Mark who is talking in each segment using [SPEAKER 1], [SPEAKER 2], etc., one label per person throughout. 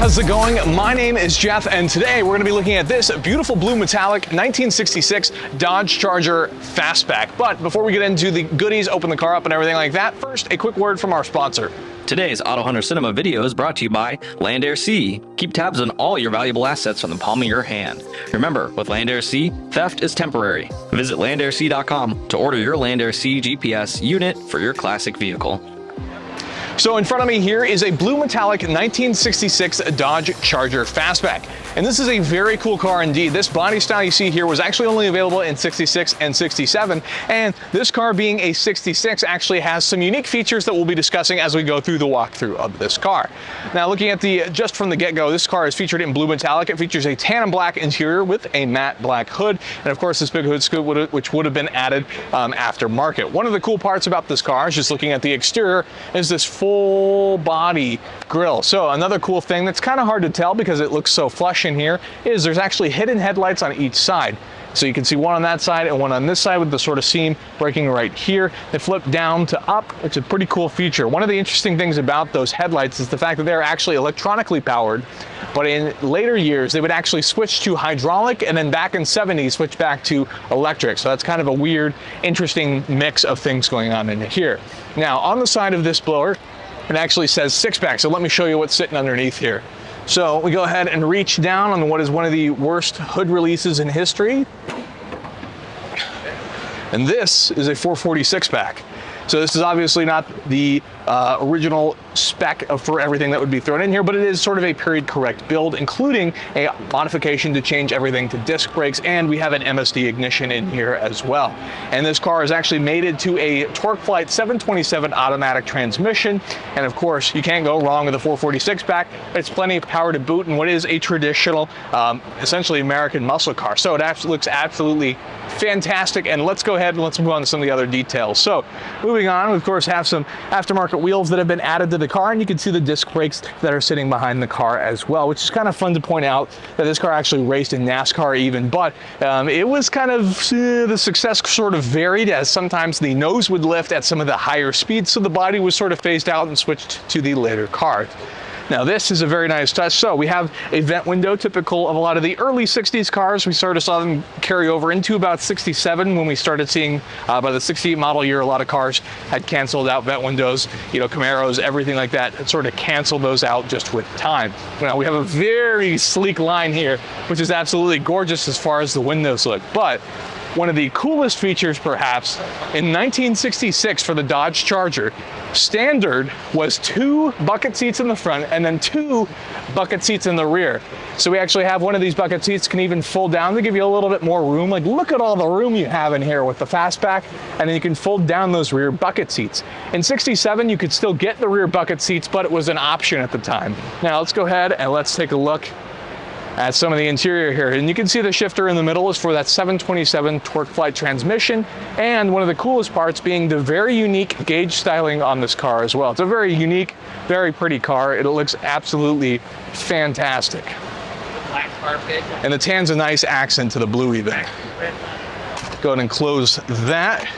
[SPEAKER 1] how's it going? My name is Jeff, and today we're going to be looking at this beautiful blue metallic 1966 Dodge Charger Fastback. But before we get into the goodies, open the car up and everything like that, first a quick word from our sponsor.
[SPEAKER 2] Today's AutoHunter Cinema video is brought to you by Land Air Sea. Keep tabs on all your valuable assets from the palm of your hand. Remember, with Land Air Sea, theft is temporary. Visit landairSea.com to order your Land Air Sea GPS unit for your classic vehicle.
[SPEAKER 1] So in front of me here is a blue metallic 1966 Dodge Charger Fastback. And this is a very cool car indeed. This body style you see here was actually only available in 66 and 67. And this car being a 66 actually has some unique features that we'll be discussing as we go through the walkthrough of this car. Now looking at just from the get-go, this car is featured in blue metallic. It features a tan and black interior with a matte black hood. And of course this big hood scoop which would have been added aftermarket. One of the cool parts about this car, just looking at the exterior, is this full body grille. So another cool thing that's kind of hard to tell because it looks so flush in here is there's actually hidden headlights on each side. So you can see one on that side and one on this side with the sort of seam breaking right here. They flip down to up, which is a pretty cool feature. One of the interesting things about those headlights is the fact that they're actually electronically powered, but in later years they would actually switch to hydraulic and then back in 70s switch back to electric. So that's kind of a weird, interesting mix of things going on in here. Now on the side of this blower, it actually says 6-pack, so let me show you what's sitting underneath here. So we go ahead and reach down on what is one of the worst hood releases in history. And this is a 446-pack. So this is obviously not the original spec for everything that would be thrown in here, but it is sort of a period correct build, including a modification to change everything to disc brakes, and we have an MSD ignition in here as well. And this car is actually mated to a TorqueFlite 727 automatic transmission, and of course you can't go wrong with a 446-pack. It's plenty of power to boot in what is a traditional, essentially American muscle car. So it looks absolutely fantastic, and let's go ahead and let's move on to some of the other details. So moving on, we of course have some aftermarket wheels that have been added to the car, and you can see the disc brakes that are sitting behind the car as well, which is kind of fun to point out that this car actually raced in NASCAR even, but it was kind of, the success sort of varied as sometimes the nose would lift at some of the higher speeds, so the body was sort of phased out and switched to the later cars. Now this is a very nice touch. So we have a vent window typical of a lot of the early 60s cars. We sort of saw them carry over into about 67 when we started seeing by the 68 model year, a lot of cars had canceled out vent windows, you know, Camaros, everything like that, had sort of canceled those out just with time. Now we have a very sleek line here, which is absolutely gorgeous as far as the windows look. But one of the coolest features perhaps in 1966 for the Dodge Charger, standard was 2 bucket seats in the front and then 2 bucket seats in the rear. So we actually have one of these bucket seats can even fold down to give you a little bit more room. Like look at all the room you have in here with the Fastback, and then you can fold down those rear bucket seats. In 67 you could still get the rear bucket seats, but it was an option at the time. Now let's go ahead and let's take a look at some of the interior here. And you can see the shifter in the middle is for that 727 TorqueFlite transmission. And one of the coolest parts being the very unique gauge styling on this car as well. It's a very unique, very pretty car. It looks absolutely fantastic.
[SPEAKER 3] Black carpet.
[SPEAKER 1] And the tan's a nice accent to the blue even. Go ahead and close that.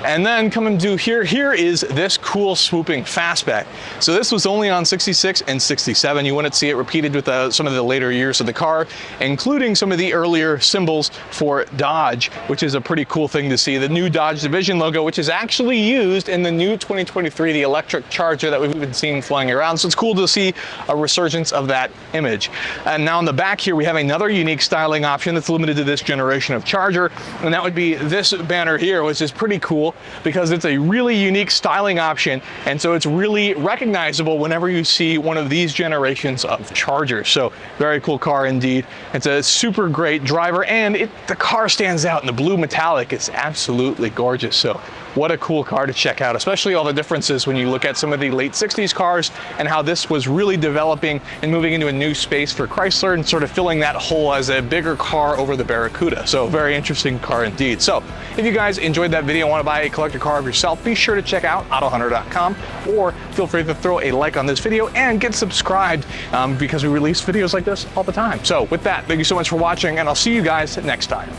[SPEAKER 1] And then coming to here is this cool swooping Fastback. So this was only on 66 and 67. You wouldn't see it repeated with some of the later years of the car, including some of the earlier symbols for Dodge, which is a pretty cool thing to see. The new Dodge Division logo, which is actually used in the new 2023, the electric Charger that we've been seeing flying around. So it's cool to see a resurgence of that image. And now on the back here, we have another unique styling option that's limited to this generation of Charger, and that would be this banner here, which is pretty cool because it's a really unique styling option, and so it's really recognizable whenever you see one of these generations of Chargers. So very cool car indeed. It's a super great driver, and the car stands out in the blue metallic. It's absolutely gorgeous. So what a cool car to check out, especially all the differences when you look at some of the late 60s cars and how this was really developing and moving into a new space for Chrysler and sort of filling that hole as a bigger car over the Barracuda. So very interesting car indeed. So if you guys enjoyed that video and want to buy a collector car of yourself, be sure to check out AutoHunter.com, or feel free to throw a like on this video and get subscribed because we release videos like this all the time. So with that, thank you so much for watching, and I'll see you guys next time.